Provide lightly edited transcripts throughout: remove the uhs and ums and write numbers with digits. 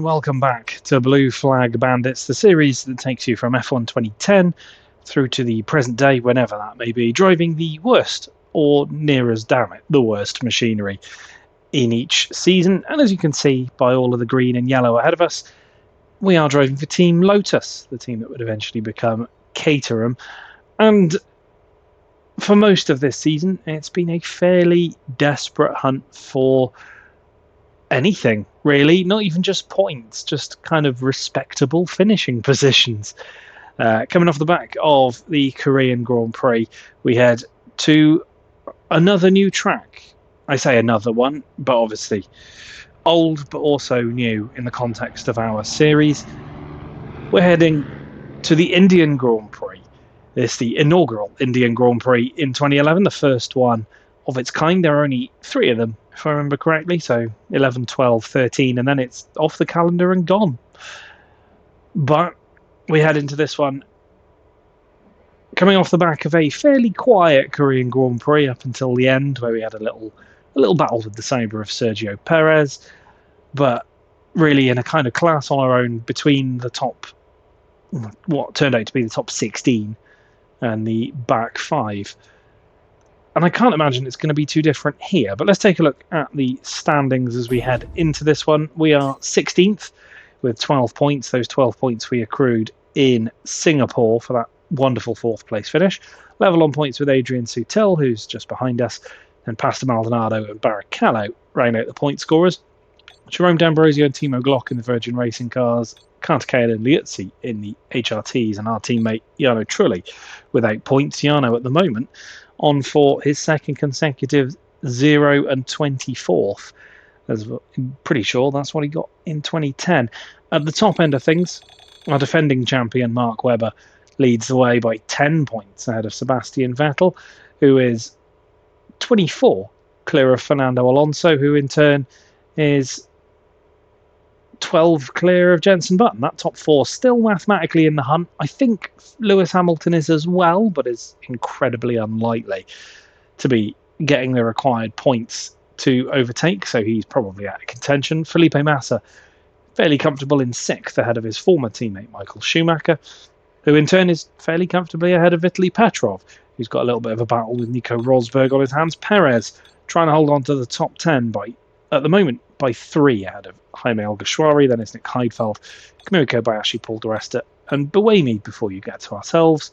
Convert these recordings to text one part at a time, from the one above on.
and welcome back to Blue Flag Bandits, the series that takes you from F1 2010 through to the present day, whenever that may be, driving the worst, or near as damn it, the worst machinery in each season. And as you can see by all of the green and yellow ahead of us, we are driving for Team Lotus, the team that would eventually become Caterham. And for most of this season, it's been a fairly desperate hunt for anything, really, not even just points, just kind of respectable finishing positions. Coming off the back of the Korean Grand Prix, we head to another new track. I say another one, but obviously old, but also new in the context of our series. We're heading to the Indian Grand Prix. It's the inaugural Indian Grand Prix in 2011, the first one of its kind. There are only 3 of them, if I remember correctly, so 11, 12, 13, and then it's off the calendar and gone. But we head into this one coming off the back of a fairly quiet Korean Grand Prix up until the end, where we had a little battle with the sabre of Sergio Perez, but really in a kind of class on our own between the top, what turned out to be the top 16 and the back 5. And I can't imagine it's going to be too different here. But let's take a look at the standings as we head into this one. We are 16th with 12 points. Those 12 points we accrued in Singapore for that wonderful 4th place finish. Level on points with Adrian Sutil, who's just behind us. And Pastor Maldonado and Barrichello round out the point scorers. Jerome D'Ambrosio and Timo Glock in the Virgin Racing cars. Cartacea and Liuzzi in the HRTs. And our teammate Jarno Trulli without points. Jarno at the moment on for his second consecutive 0 and 24th. I'm pretty sure that's what he got in 2010. At the top end of things, our defending champion Mark Webber leads the way by 10 points ahead of Sebastian Vettel, who is 24 clear of Fernando Alonso, who in turn is 12 clear of Jenson Button. That top 4 still mathematically in the hunt. I think Lewis Hamilton is as well, but is incredibly unlikely to be getting the required points to overtake, so he's probably out of contention. Felipe Massa fairly comfortable in 6th ahead of his former teammate Michael Schumacher, who in turn is fairly comfortably ahead of Vitaly Petrov, who's got a little bit of a battle with Nico Rosberg on his hands. Perez trying to hold on to the top 10 at the moment by 3 ahead of Jaime Alguersuari, then it's Nick Heidfeld, Kamui Kobayashi, Paul di Resta, and Buemi before you get to ourselves.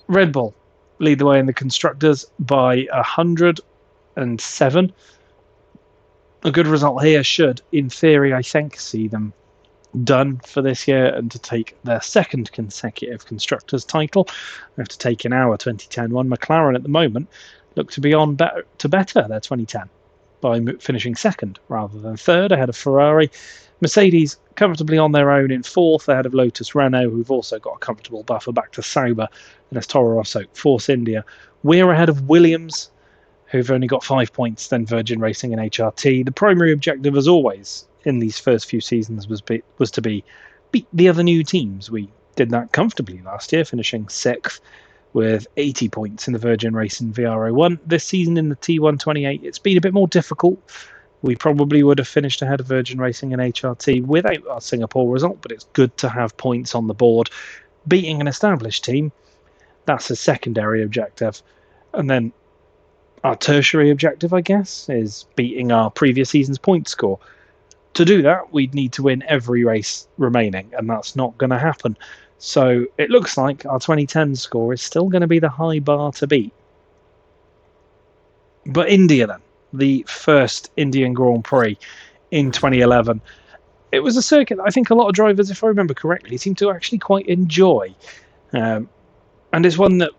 Red Bull lead the way in the constructors by 107. A good result here should, in theory, I think, see them done for this year and to take their 2nd consecutive constructors title after taking our 2010 one. McLaren at the moment look to be on better their 2010 by finishing 2nd rather than 3rd ahead of Ferrari. Mercedes comfortably on their own in 4th ahead of Lotus Renault, who've also got a comfortable buffer back to Sauber, and as Toro Rosso, Force India. We're ahead of Williams, who've only got 5 points, then Virgin Racing and HRT. The primary objective, as always, in these first few seasons was to beat the other new teams. We did that comfortably last year, finishing 6th with 80 points in the Virgin Racing VR01. This season in the T128, it's been a bit more difficult. We probably would have finished ahead of Virgin Racing and HRT without our Singapore result, but it's good to have points on the board. Beating an established team, that's a secondary objective. And then our tertiary objective, I guess, is beating our previous season's point score. To do that, we'd need to win every race remaining, and that's not going to happen. So it looks like our 2010 score is still going to be the high bar to beat. But India then, the first Indian Grand Prix in 2011. It was a circuit that I think a lot of drivers, if I remember correctly, seem to actually quite enjoy. And it's one that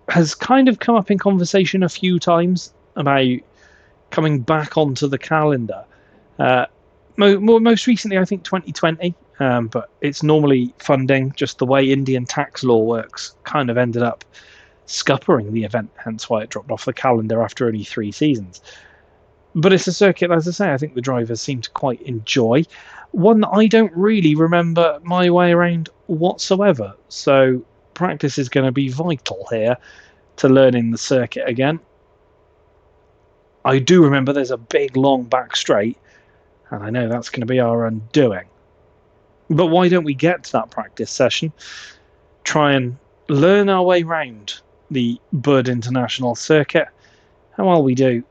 has kind of come up in conversation a few times about coming back onto the calendar. Most recently, I think 2020, but it's normally funding, just the way Indian tax law works, kind of ended up scuppering the event, hence why it dropped off the calendar after only 3 seasons. But it's a circuit, as I say, I think the drivers seem to quite enjoy. One that I don't really remember my way around whatsoever, so practice is going to be vital here to learning the circuit again. I do remember there's a big long back straight, and I know that's going to be our undoing. But why don't we get to that practice session, try and learn our way round the Buddh International Circuit, and while we do,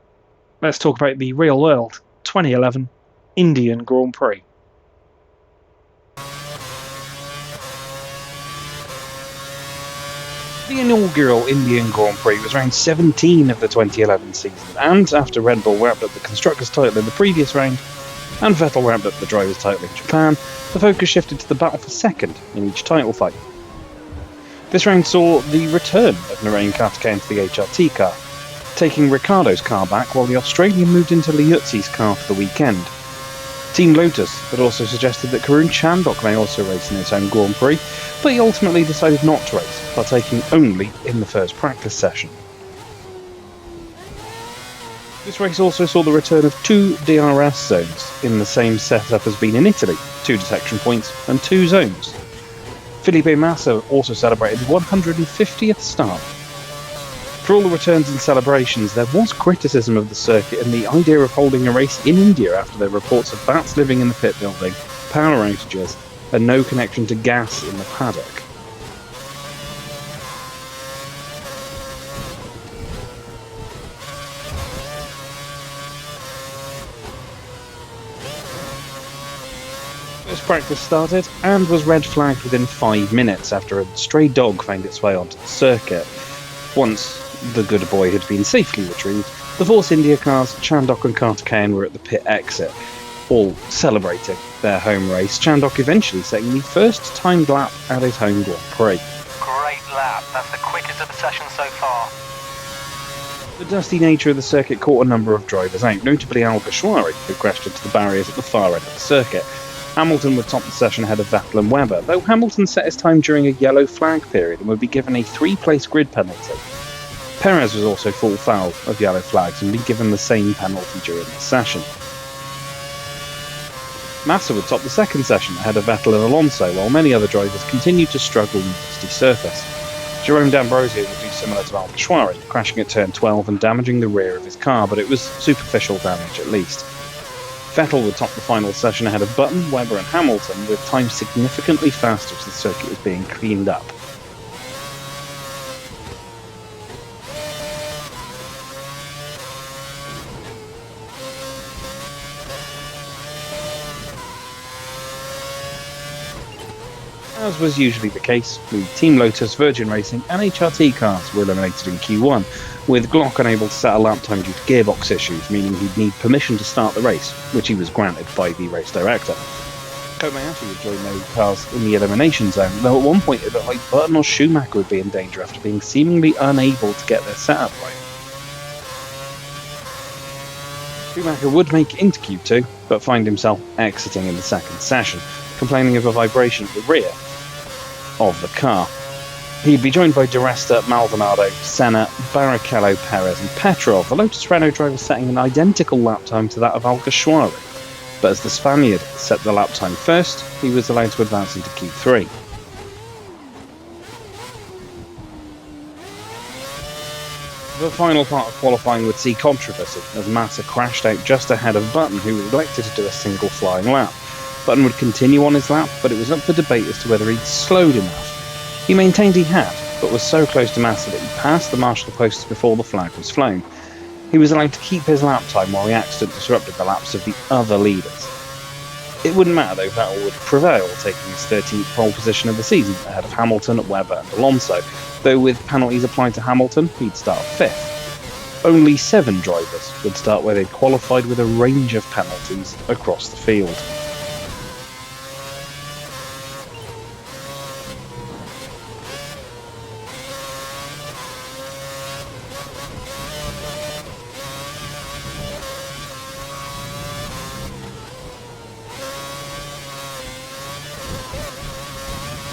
let's talk about the real world 2011 Indian Grand Prix. The inaugural Indian Grand Prix was round 17 of the 2011 season, and after Red Bull wrapped up the Constructors' title in the previous round, and Vettel wrapped up the Drivers' title in Japan, the focus shifted to the battle for second in each title fight. This round saw the return of Narain Karthikeyan to the HRT car, taking Ricciardo's car back while the Australian moved into Liuzzi's car for the weekend. Team Lotus had also suggested that Karun Chandhok may also race in his own Grand Prix, but he ultimately decided not to race, partaking only in the first practice session. This race also saw the return of 2 DRS zones in the same setup as been in Italy, 2 detection points and 2 zones. Felipe Massa also celebrated his 150th start. For all the returns and celebrations, there was criticism of the circuit and the idea of holding a race in India after there were reports of bats living in the pit building, power outages, and no connection to gas in the paddock. First practice started and was red flagged within 5 minutes after a stray dog found its way onto the circuit. Once the good boy had been safely retrieved, the Force India cars, Chandhok and Karthikeyan, were at the pit exit, all celebrating their home race, Chandhok eventually setting the first timed lap at his home Grand Prix. Great lap, that's the quickest of the session so far. The dusty nature of the circuit caught a number of drivers out, notably Al Ghashwari, who crashed into the barriers at the far end of the circuit. Hamilton would top the session ahead of Vettel and Webber, though Hamilton set his time during a yellow flag period and would be given a 3-place grid penalty. Perez was also full foul of yellow flags and be given the same penalty during the session. Massa would top the second session ahead of Vettel and Alonso, while many other drivers continued to struggle on the dusty surface. Jerome D'Ambrosio would do similar to Al Ghashwari, crashing at turn 12 and damaging the rear of his car, but it was superficial damage at least. Vettel would top the final session ahead of Button, Webber and Hamilton, with time significantly faster as the circuit was being cleaned up. As was usually the case, the Team Lotus, Virgin Racing and HRT cars were eliminated in Q1, with Glock unable to set a lap time due to gearbox issues, meaning he'd need permission to start the race, which he was granted by the race director. Kobayashi would join those cars in the elimination zone, though at one point it looked like Button or Schumacher would be in danger after being seemingly unable to get their setup right. Schumacher would make it into Q2, but find himself exiting in the second session, complaining of a vibration at the rear of the car. He'd be joined by Di Resta, Maldonado, Senna, Barrichello, Perez and Petrov, the Lotus Renault driver setting an identical lap time to that of Al Ghashwari. But as the Spaniard set the lap time first, he was allowed to advance into Q3. The final part of qualifying would see controversy, as Massa crashed out just ahead of Button, who elected to do a single flying lap. Button would continue on his lap, but it was up for debate as to whether he'd slowed enough. He maintained he had, but was so close to Massa that he passed the marshal posts before the flag was flown. He was allowed to keep his lap time while the accident disrupted the laps of the other leaders. It wouldn't matter though, Vettel would prevail, taking his 13th pole position of the season ahead of Hamilton, Webber and Alonso, though with penalties applied to Hamilton, he'd start 5th. Only 7 drivers would start where they'd qualified with a range of penalties across the field.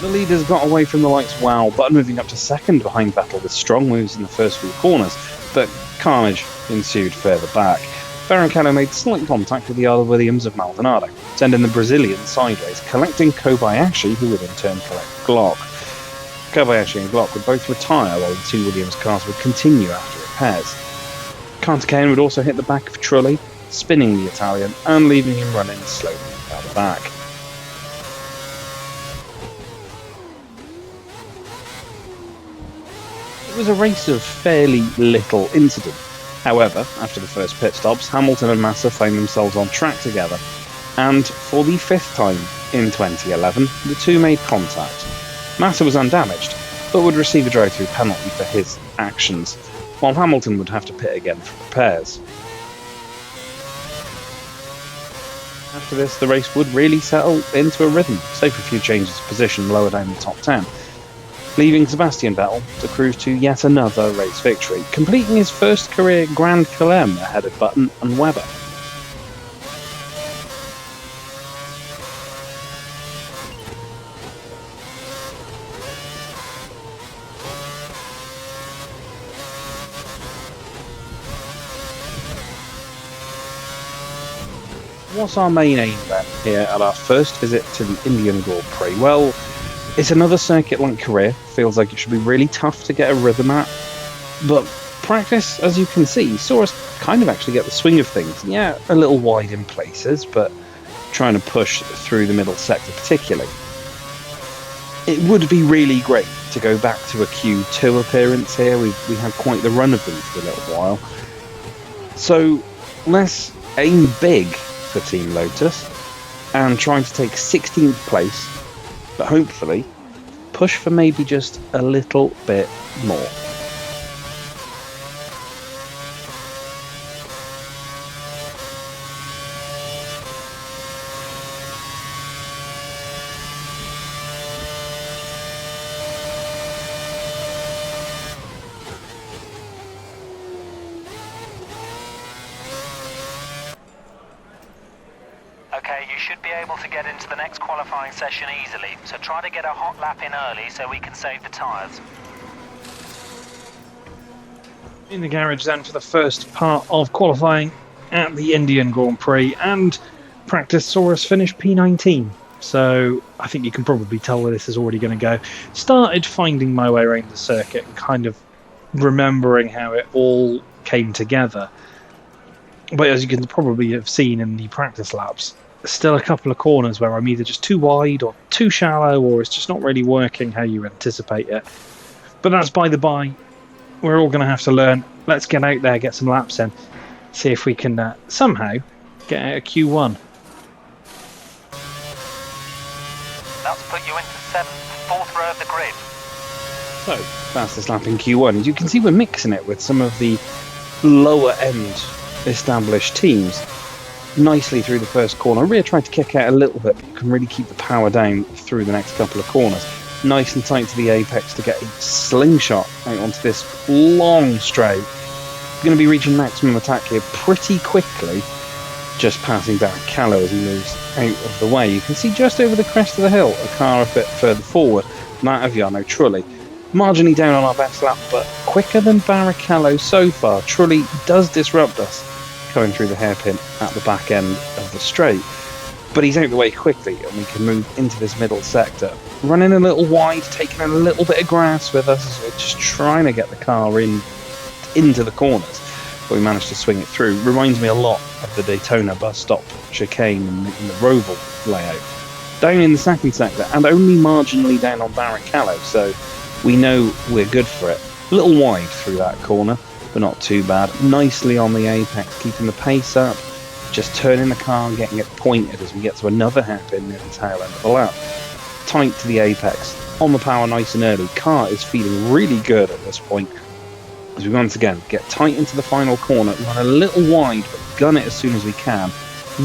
The leaders got away from the lights well, Button moving up to second behind Vettel with strong moves in the first few corners, but carnage ensued further back. Barrichello made slight contact with the other Williams of Maldonado, sending the Brazilian sideways, collecting Kobayashi, who would in turn collect Glock. Kobayashi and Glock would both retire while the 2 Williams cars would continue after repairs. Karthikeyan would also hit the back of Trulli, spinning the Italian and leaving him running slowly out the back. It was a race of fairly little incident. However, after the first pit stops, Hamilton and Massa found themselves on track together, and for the 5th time in 2011, the two made contact. Massa was undamaged, but would receive a drive-through penalty for his actions, while Hamilton would have to pit again for repairs. After this, the race would really settle into a rhythm, save for a few changes of position lower down the top 10, leaving Sebastian Vettel to cruise to yet another race victory, completing his first career Grand Chelem ahead of Button and Webber. What's our main aim then here at our first visit to the Indian Grand Prix? Well, it's another circuit like Korea, feels like it should be really tough to get a rhythm at, but practice, as you can see, saw us kind of actually get the swing of things. Yeah, a little wide in places, but trying to push through the middle sector particularly. It would be really great to go back to a Q2 appearance here. We had quite the run of them for a little while. So let's aim big for Team Lotus and trying to take 16th place, but hopefully push for maybe just a little bit more. Okay, you should be able to get into the next qualifying session easily, so try to get a hot lap in early so we can save the tyres. In the garage then for the first part of qualifying at the Indian Grand Prix, and practice saw us finish P19. So I think you can probably tell where this is already going to go. Started finding my way around the circuit and kind of remembering how it all came together. But as you can probably have seen in the practice laps, still a couple of corners where I'm either just too wide or too shallow, or it's just not really working how you anticipate it. But that's by the by. We're all going to have to learn. Let's get out there, get some laps in, see if we can somehow get out of Q1. That's put you into 7th, 4th row of the grid. So, fastest lap in Q1. As you can see, we're mixing it with some of the lower end established teams nicely through the first corner. Rear tried to kick out a little bit, but you can really keep the power down through the next couple of corners. Nice and tight to the apex to get a slingshot out onto this long straight. Going to be reaching maximum attack here pretty quickly, just passing Barrichello as he moves out of the way. You can see just over the crest of the hill a car a bit further forward, Mattaviano Trulli. Marginally down on our best lap, but quicker than Barrichello so far. Trulli does disrupt us going through the hairpin at the back end of the straight, but he's out of the way quickly and we can move into this middle sector, running a little wide, taking a little bit of grass with us as we're just trying to get the car into the corners, but we managed to swing it through. Reminds me a lot of the Daytona bus stop chicane in the Roval layout. Down in the second sector and only marginally down on Barrichello, so we know we're good for it. A little wide through that corner, but not too bad. Nicely on the apex, keeping the pace up, just turning the car and getting it pointed as we get to another hairpin near the tail end of the lap. Tight to the apex, on the power nice and early. Car is feeling really good at this point as we once again get tight into the final corner, run a little wide but gun it as soon as we can.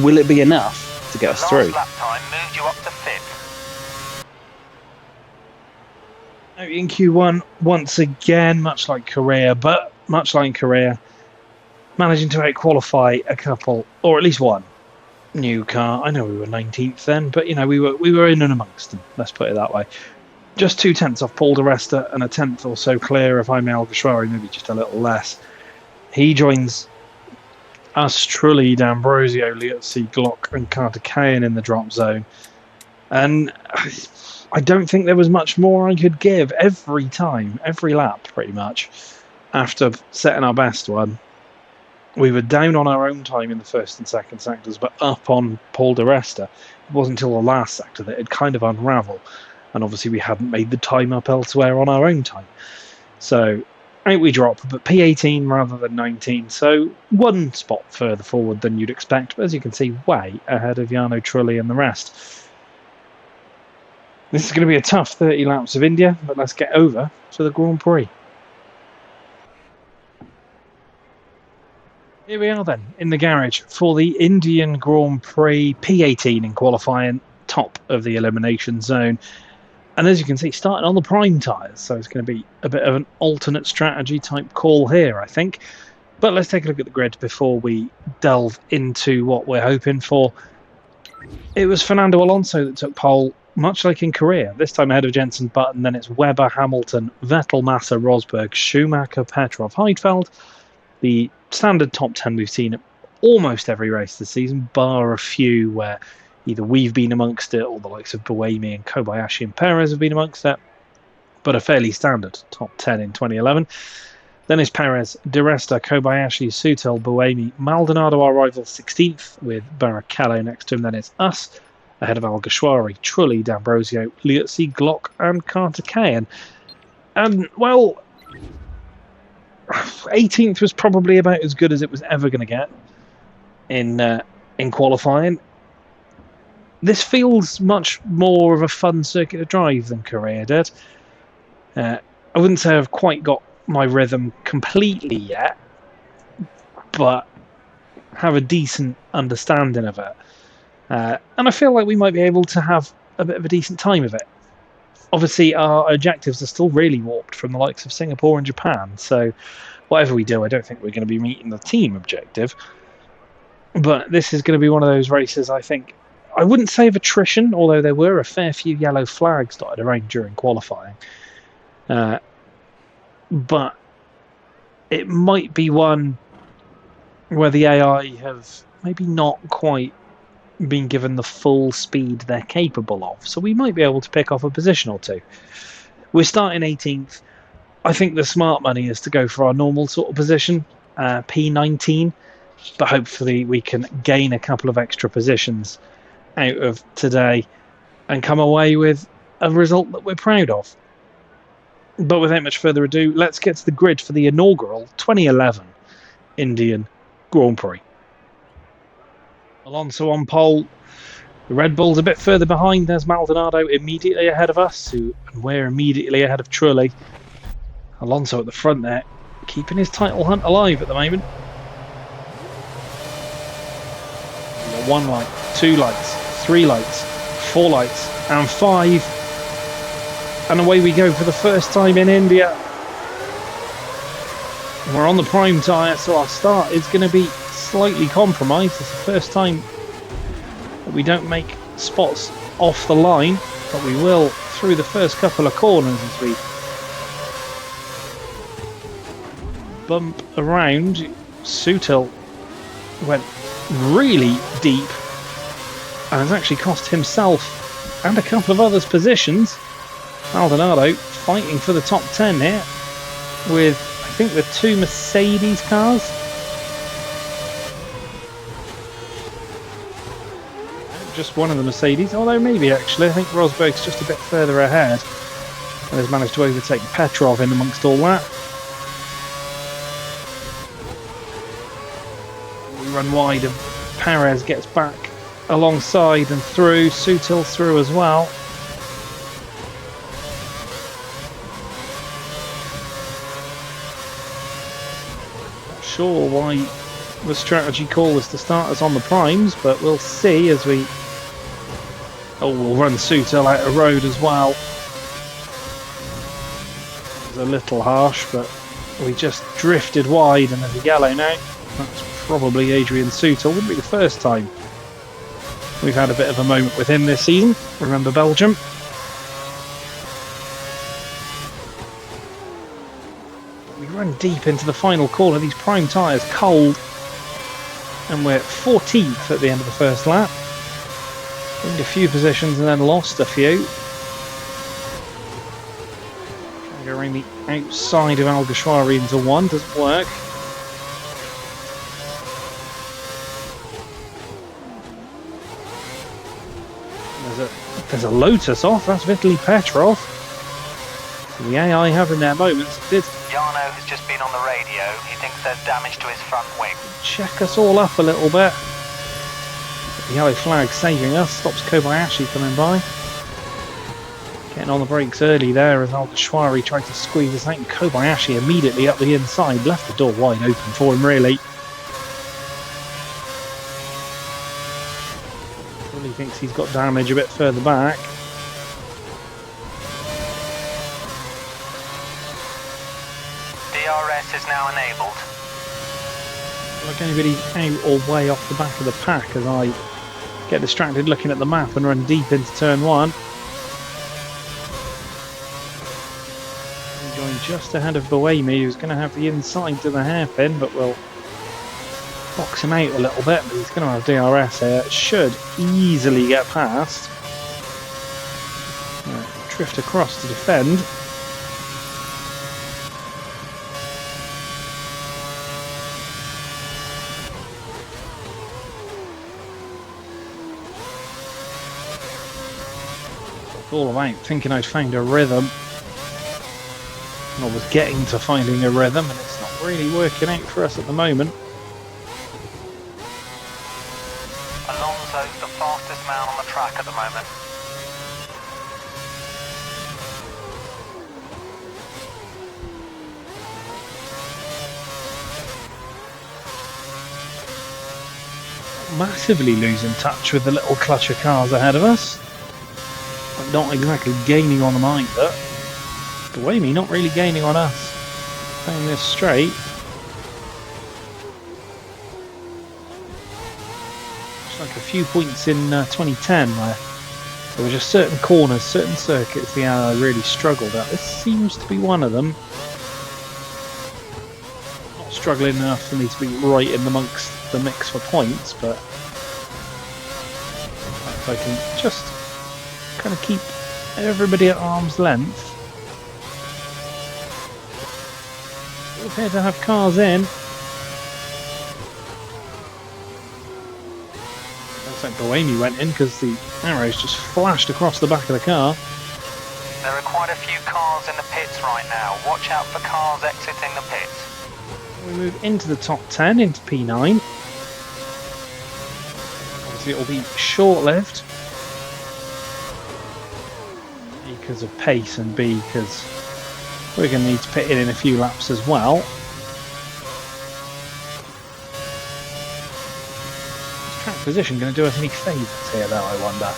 Will it be enough to get us through? Last lap time moved you up to 5th. In Q1, once again, much like Korea, managing to out-qualify a couple, or at least one, new car. I know we were 19th then, but we were in and amongst them, let's put it that way. Just 2 tenths off Paul di Resta and a tenth or so clear of Jaime Alguersuari, maybe just a little less. He joins us, Trulli, D'Ambrosio, Liuzzi, Glock and Carter Cayen in the drop zone. And I don't think there was much more I could give. Every time, every lap pretty much, after setting our best one, we were down on our own time in the first and second sectors, but up on Paul di Resta. It wasn't until the last sector that it kind of unravelled. And obviously we hadn't made the time up elsewhere on our own time. So out we drop, but P18 rather than 19, so one spot further forward than you'd expect, but as you can see, way ahead of Jarno Trulli and the rest. This is going to be a tough 30 laps of India, but let's get over to the Grand Prix. Here we are then, in the garage for the Indian Grand Prix P18 in qualifying, top of the elimination zone. And as you can see, starting on the prime tyres, so it's going to be a bit of an alternate strategy type call here, I think. But let's take a look at the grid before we delve into what we're hoping for. It was Fernando Alonso that took pole, much like in Korea, this time ahead of Jenson Button. Then it's Webber, Hamilton, Vettel, Massa, Rosberg, Schumacher, Petrov, Heidfeld. The standard top 10 we've seen at almost every race this season, bar a few where either we've been amongst it or the likes of Buemi and Kobayashi and Perez have been amongst it, but a fairly standard top 10 in 2011. Then is Perez, Di Resta, Kobayashi, Sutil, Buemi, Maldonado, our rival, 16th, with Barrichello next to him. Then it's us, ahead of Alguersuari, Trulli, D'Ambrosio, Liuzzi, Glock and Carter Cahan. And, well, 18th was probably about as good as it was ever going to get in qualifying. This feels much more of a fun circuit to drive than Korea did. I wouldn't say I've quite got my rhythm completely yet, but have a decent understanding of it. And I feel like we might be able to have a bit of a decent time of it. Obviously, our objectives are still really warped from the likes of Singapore and Japan, so whatever we do, I don't think we're going to be meeting the team objective. But this is going to be one of those races, I think, I wouldn't say of attrition, although there were a fair few yellow flags dotted around during qualifying. But it might be one where the AI have maybe not quite been given the full speed they're capable of. So we might be able to pick off a position or two. We're starting 18th. I think the smart money is to go for our normal sort of position, P19. But hopefully we can gain a couple of extra positions out of today and come away with a result that we're proud of. But without much further ado, let's get to the grid for the inaugural 2011 Indian Grand Prix. Alonso on pole. The Red Bull's a bit further behind. There's Maldonado immediately ahead of us, and we're immediately ahead of Trulli. Alonso at the front there, keeping his title hunt alive at the moment. One light, two lights, three lights, four lights, and five. And away we go for the first time in India. We're on the prime tyre, so our start is going to be slightly compromised. It's the first time that we don't make spots off the line, but we will through the first couple of corners as we bump around. Sutil went really deep and has actually cost himself and a couple of others positions. Maldonado fighting for the top 10 here with, I think, the two Mercedes cars. Just one of the Mercedes, although maybe actually I think Rosberg's just a bit further ahead and has managed to overtake Petrov in amongst all that. We run wide and Perez gets back alongside and through. Sutil through as well. Not sure why the strategy call is to start us on the primes, but we'll see as we... Oh, we'll run Sutil out of road as well. It's a little harsh, but we just drifted wide and there's a yellow now. That's probably Adrian Sutil. Wouldn't be the first time we've had a bit of a moment with him this season. Remember Belgium. We run deep into the final corner. These prime tyres cold. And we're 14th at the end of the first lap. Gained a few positions and then lost a few. Trying to go around the outside of Alguersuari into one. Doesn't work. There's a Lotus off. That's Vitaly Petrov. So the AI having their moments. Did Jarno has just been on the radio. He thinks there's damage to his front wing. Check us all up a little bit. The yellow flag saving us, stops Kobayashi coming by. Getting on the brakes early there as Adisswanto tried to squeeze us out, and Kobayashi immediately up the inside, left the door wide open for him really. Probably thinks he's got damage a bit further back. DRS is now enabled. Like anybody's out or way off the back of the pack as I get distracted looking at the map and run deep into turn 1. I'm going just ahead of Buemi, who's going to have the inside to the hairpin, but will box him out a little bit. But he's going to have DRS here. Should easily get past. Drift across to defend. All about thinking I'd found a rhythm, and I was getting to finding a rhythm, and it's not really working out for us at the moment. Alonso's the fastest man on the track at the moment. Massively losing touch with the little clutch of cars ahead of us. Not exactly gaining on them either. Buemi not really gaining on us. Playing this straight. It's like a few points in 2010 where there were just certain corners, certain circuits the I really struggled at. This seems to be one of them. Not struggling enough for me to be right in amongst the mix for points, but if I can just kind of keep everybody at arm's length. We appear to have cars in. Looks like Buemi went in because the arrows just flashed across the back of the car. There are quite a few cars in the pits right now. Watch out for cars exiting the pits. We move into the top 10, into P9. Obviously it will be short-lived. Because of pace, and B because we're going to need to pit in a few laps as well. Is track position going to do us any favours here though, I wonder?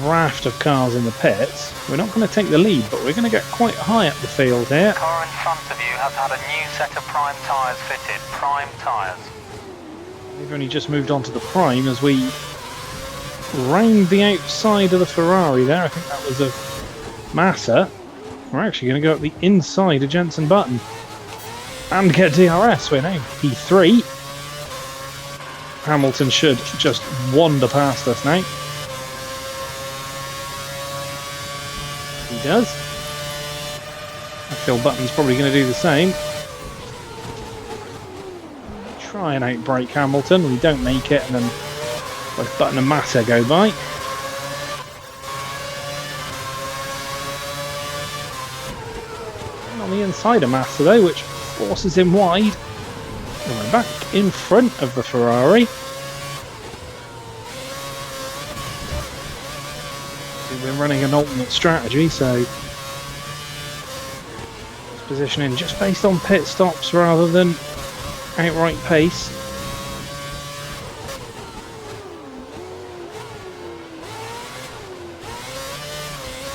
Raft of cars in the pits. We're not going to take the lead, but we're going to get quite high up the field here. The car in front of you has had a new set of prime tyres fitted. Prime tyres. We've only just moved on to the prime as we round the outside of the Ferrari there. I think that was of Massa. We're actually going to go up the inside of Jenson Button and get DRS. We're now P3. Hamilton should just wander past us now. He does. I feel Button's probably going to do the same. Try and outbrake Hamilton. We don't make it, and then both Button and Massa go by. And on the inside of Massa though, which forces him wide. And we're back in front of the Ferrari. We're running an alternate strategy, so positioning just based on pit stops rather than outright pace.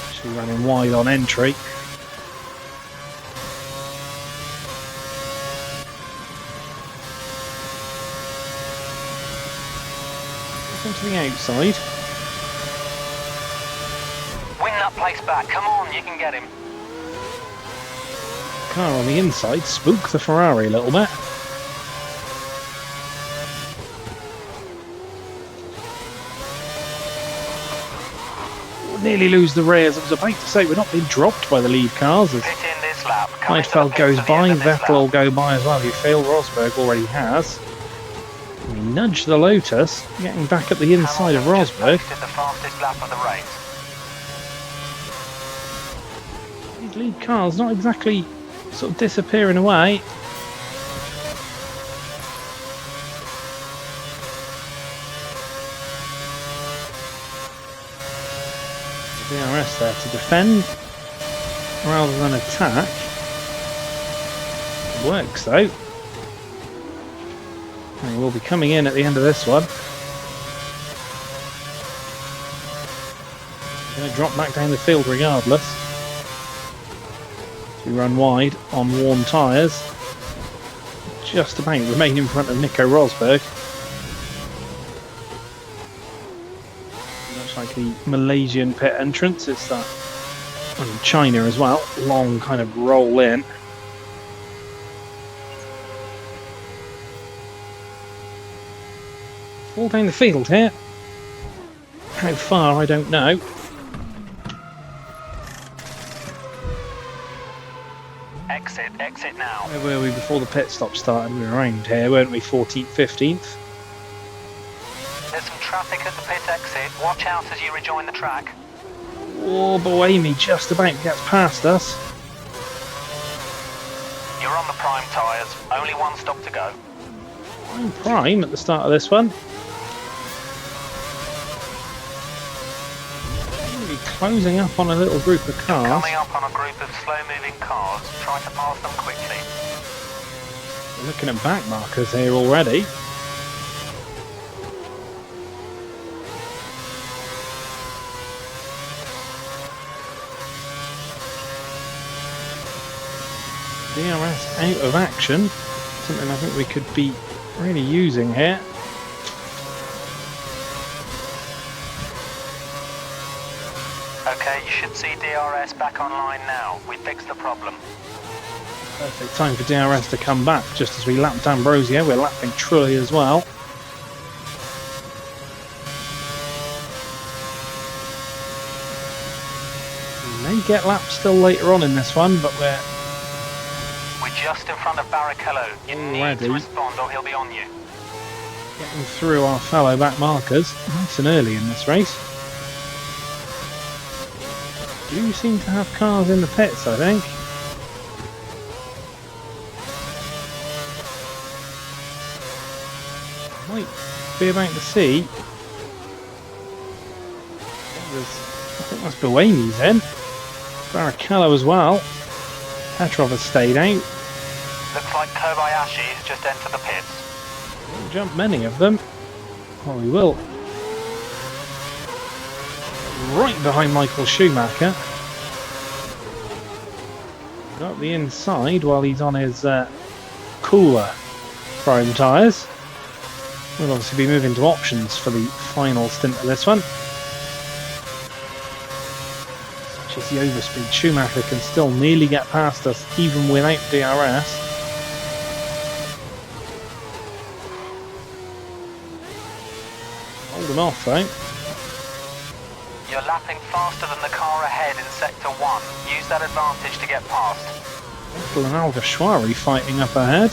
Actually running wide on entry. Into the outside. Win that place back. Come on, you can get him. Car on the inside, spook the Ferrari a little bit. We'll nearly lose the rears. I was about to say we're not being dropped by the lead cars as Pit in this lap. Heidfeld goes by, Vettel will go by as well. You feel Rosberg already has. We nudge the Lotus, getting back at the inside of Rosberg. The fastest lap of the race. These lead cars not exactly sort of disappearing away. The DRS there to defend rather than attack. It works though. And we'll be coming in at the end of this one. Going to drop back down the field regardless. We run wide on worn tyres. Just about remain in front of Nico Rosberg. Much like the Malaysian pit entrance, it's that, and China as well, long kind of roll in. All down the field here. How far, I don't know. Exit now. Where were we before the pit stop started? We were around here, weren't we? 14th, 15th. There's some traffic at the pit exit. Watch out as you rejoin the track. Oh, Boemi just about gets past us. You're on the prime tyres. Only one stop to go. I'm prime at the start of this one. Really closing up on a little group of cars. Coming up on a group of slow-moving cars. Try to pass them quickly. We're looking at back markers here already. DRS out of action. Something I think we could be really using here. Okay, you should see DRS back online now. We fixed the problem. Perfect time for DRS to come back. Just as we lapped Ambrosio, we're lapping Trulli as well. We may get lapped still later on in this one, but we're just in front of Barrichello. You need to respond or he'll be on you. Getting through our fellow back markers nice and early in this race. Do seem to have cars in the pits, I think. Might be about to see. I think that's Buemi's in. Barrichello as well. Petrov has stayed out. Looks like Kobayashi has just entered the pits. Won't jump many of them. Oh, we will. Right behind Michael Schumacher. Got the inside while he's on his cooler prime tyres. We'll obviously be moving to options for the final stint of this one. Such as the overspeed, Schumacher can still nearly get past us even without DRS. Hold him off though. You're lapping faster than the car ahead in sector 1. Use that advantage to get past. Vettel and Alguersuari fighting up ahead.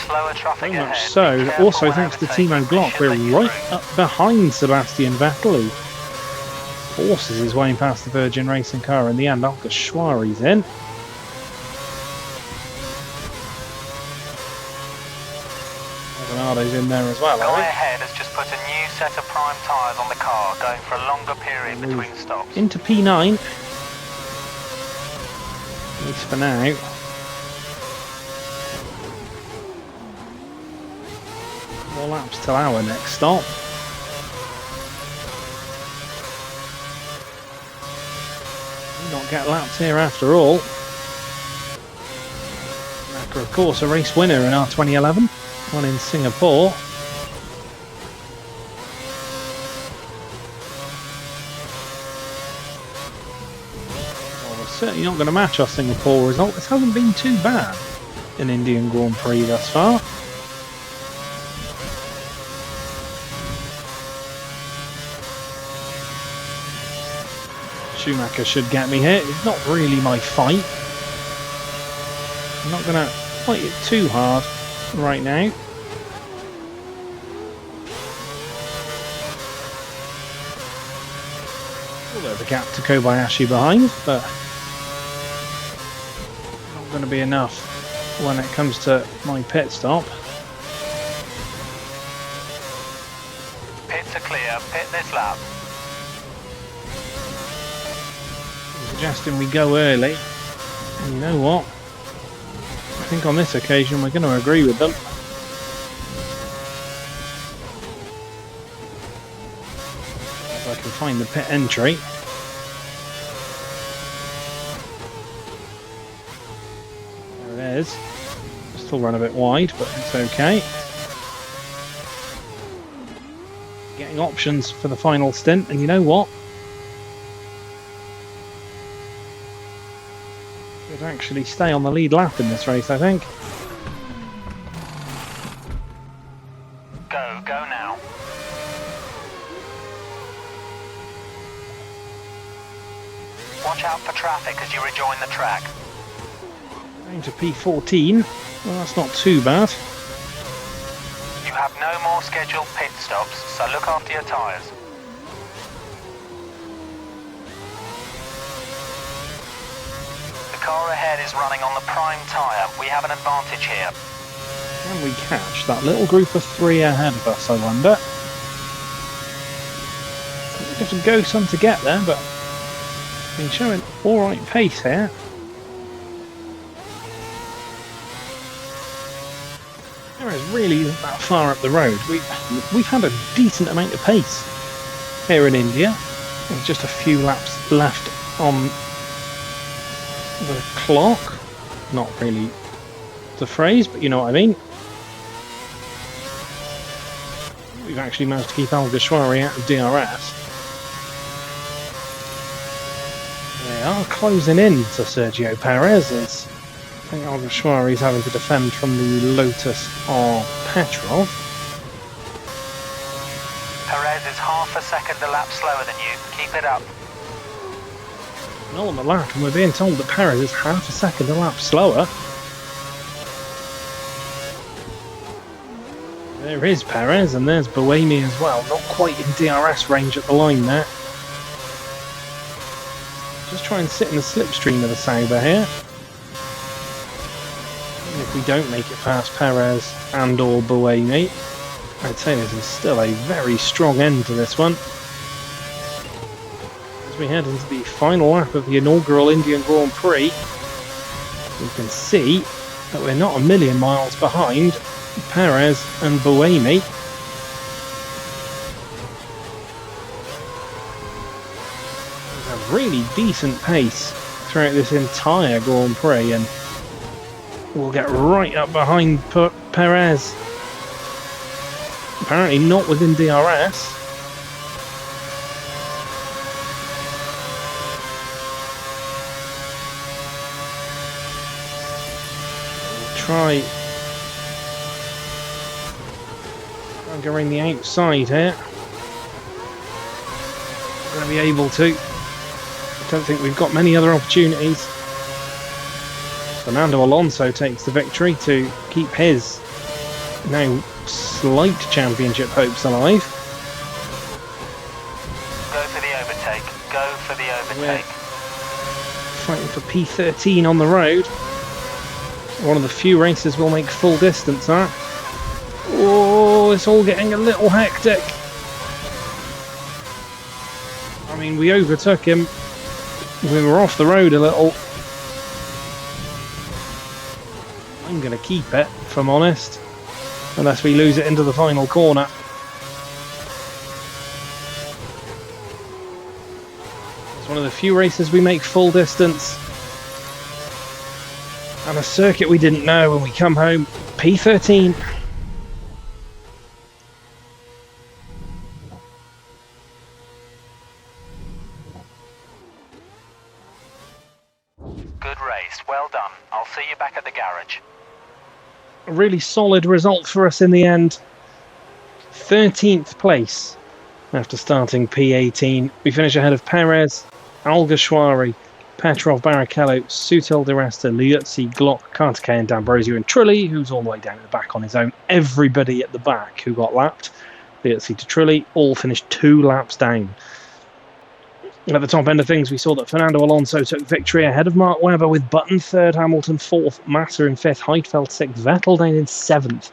Slower traffic Very much ahead. so. Also thanks to Timo Glock, we're right up behind Sebastian Vettel, who forces his way past the Virgin Racing car. In the end, Alguersuari's in. Bernardo's in there as well. Guy ahead has just put a new set of prime tyres on the car, going for a longer period between stops. Into P9. At least for now. More laps till our next stop. We not get lapped here after all. Schumacher, of course, a race winner in our 2011. One in Singapore. Well, we're certainly not going to match our Singapore result. This hasn't been too bad in Indian Grand Prix thus far. Schumacher should get me here. It's not really my fight. I'm not going to fight it too hard right now. Although the gap to Kobayashi behind, but not going to be enough when it comes to my pit stop. Pits are clear. Pit this lap. Suggesting we go early. And you know what? I think on this occasion we're going to agree with them. If I can find the pit entry. There it is. Still run a bit wide, but it's okay. Getting options for the final stint, and you know what? Could actually stay on the lead lap in this race, I think. Go now. Watch out for traffic as you rejoin the track. Going to P14. Well, that's not too bad. You have no more scheduled pit stops, so look after your tyres. The car ahead is running on the prime tyre. We have an advantage here. Can we catch that little group of three ahead of us, I wonder? We have to go some to get there, but been showing alright pace here. Perez really isn't that far up the road. We've had a decent amount of pace here in India. There's just a few laps left on the clock. Not really the phrase, but you know what I mean. We've actually managed to keep Adisswanto out of DRS. They are closing in to Sergio Perez. I think Adisswanto is having to defend from the Lotus of Petrov. Perez is half a second a lap slower than you. Keep it up. Well, on the lap, and we're being told that Perez is half a second a lap slower. There is Perez, and there's Buemi as well. Not quite in DRS range at the line there. Just try and sit in the slipstream of the Sauber here. And if we don't make it past Perez and or Buemi, I'd say this is still a very strong end to this one. As we head into the final lap of the inaugural Indian Grand Prix, we can see that we're not a million miles behind Perez and Buemi. There's a really decent pace throughout this entire Grand Prix, and we'll get right up behind Perez. Apparently not within DRS. We'll try and go around the outside here. We're going to be able to. I don't think we've got many other opportunities. Fernando Alonso takes the victory to keep his now slight championship hopes alive. Go for the overtake. Go for the overtake. We're fighting for P13 on the road. One of the few races we'll make full distance at. Oh, it's all getting a little hectic. I mean, we overtook him. We were off the road a little. I'm going to keep it, if I'm honest. Unless we lose it into the final corner. It's one of the few races we make full distance. And a circuit we didn't know when we come home. P13. Good race. Well done. I'll see you back at the garage. A really solid result for us in the end. 13th place after starting P18. We finish ahead of Perez Alguersuari, Petrov, Barrichello, Sutil, Di Resta, Liuzzi, Glock, Kartike and D'Ambrosio and Trulli, who's all the way down at the back on his own. Everybody at the back who got lapped, Liuzzi to Trulli, all finished 2 laps down. At the top end of things, we saw that Fernando Alonso took victory ahead of Mark Webber with Button 3rd, Hamilton 4th, Massa in 5th, Heidfeld 6th, Vettel down in 7th,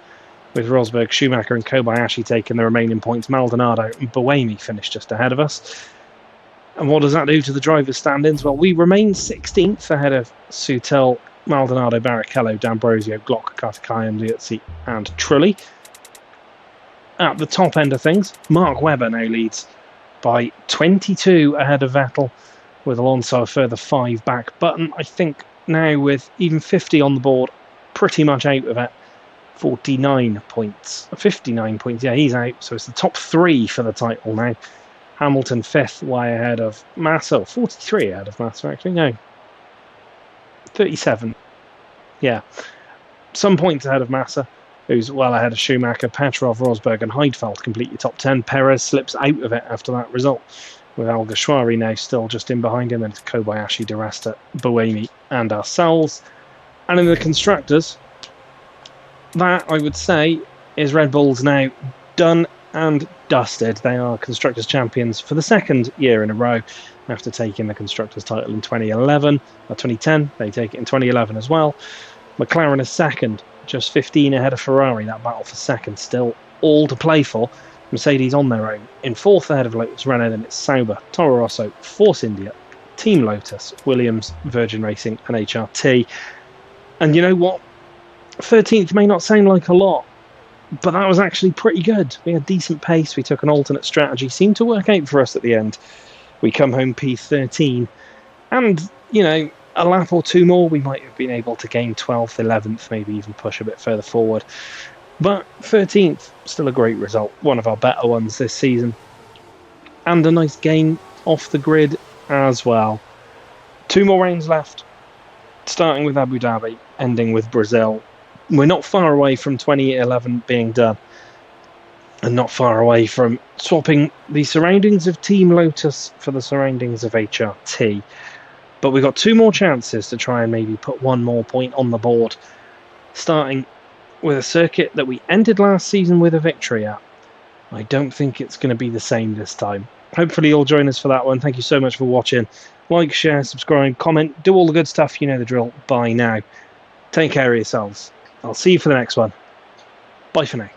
with Rosberg, Schumacher and Kobayashi taking the remaining points. Maldonado and Buemi finished just ahead of us. And what does that do to the drivers' stand-ins? Well, we remain 16th ahead of Sutil, Maldonado, Barrichello, D'Ambrosio, Glock, Kartike, Liuzzi and Trulli. At the top end of things, Mark Webber now leads by 22 ahead of Vettel, with Alonso a further 5 back. Button, I think, now with even 50 on the board, pretty much out of it. 49 points. 59 points, yeah, he's out. So it's the top 3 for the title now. Hamilton 5th, way ahead of Massa. 43 ahead of Massa, actually. No. 37. Yeah. Some points ahead of Massa, who's well ahead of Schumacher. Petrov, Rosberg and Heidfeld complete your top 10. Perez slips out of it after that result, with Alguersuari now still just in behind him. And it's Kobayashi, Di Resta, Buemi and ourselves. And in the constructors, that, I would say, is Red Bull's now done and dusted. They are Constructors' champions for the 2nd year in a row after taking the Constructors' title in 2010. They take it in 2011 as well. McLaren is 2nd, just 15 ahead of Ferrari. That battle for 2nd still all to play for. Mercedes on their own. In 4th ahead of Lotus, Renault, then it's Sauber, Toro Rosso, Force India, Team Lotus, Williams, Virgin Racing and HRT. And you know what? 13th may not sound like a lot, but that was actually pretty good. We had decent pace. We took an alternate strategy. Seemed to work out for us at the end. We come home P13. And, you know, a lap or 2 more, we might have been able to gain 12th, 11th, maybe even push a bit further forward. But 13th, still a great result. One of our better ones this season. And a nice gain off the grid as well. 2 more rounds left, starting with Abu Dhabi, ending with Brazil. We're not far away from 2011 being done, and not far away from swapping the surroundings of Team Lotus for the surroundings of HRT. But we've got 2 more chances to try and maybe put 1 more point on the board, starting with a circuit that we ended last season with a victory at. I don't think it's going to be the same this time. Hopefully you'll join us for that one. Thank you so much for watching. Like, share, subscribe, comment, do all the good stuff. You know the drill by now. Take care of yourselves. I'll see you for the next one. Bye for now.